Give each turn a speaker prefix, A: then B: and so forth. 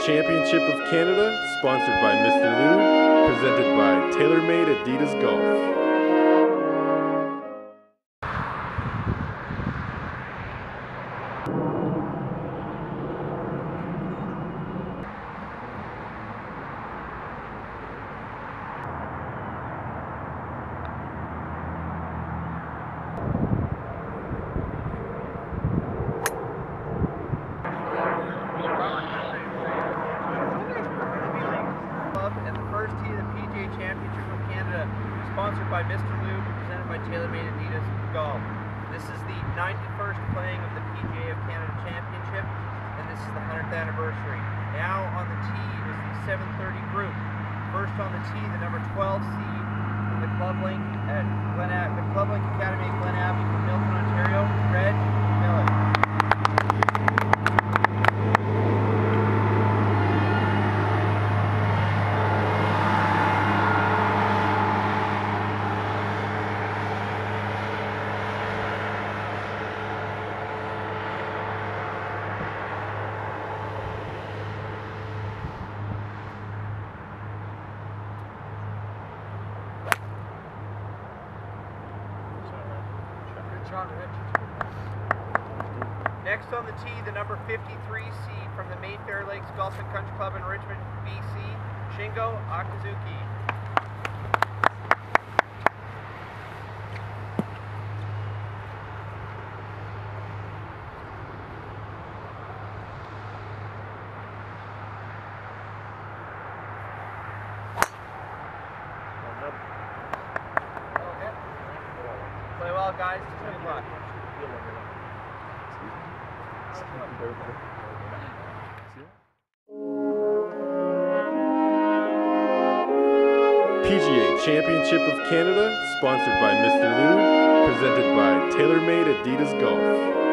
A: Championship of Canada, sponsored by Mr. Lude, presented by TaylorMade Adidas Golf.
B: And the first tee of the PGA Championship of Canada, sponsored by Mr. Lude, presented by TaylorMade Adidas Golf. This is the 91st playing of the PGA of Canada Championship, and this is the 100th anniversary. Now on the tee is the 730 group. First on the tee, the number 12 seed from the Club Link Academy at Glen Abbey from Milton, Ontario, Reg Miller. Next on the tee, the number 53 seed from the Mayfair Lakes Golf and Country Club in Richmond, BC, Shingo Akazuki. Play well, guys. Good luck.
A: PGA Championship of Canada, sponsored by Mr. Lude, presented by TaylorMade Adidas Golf.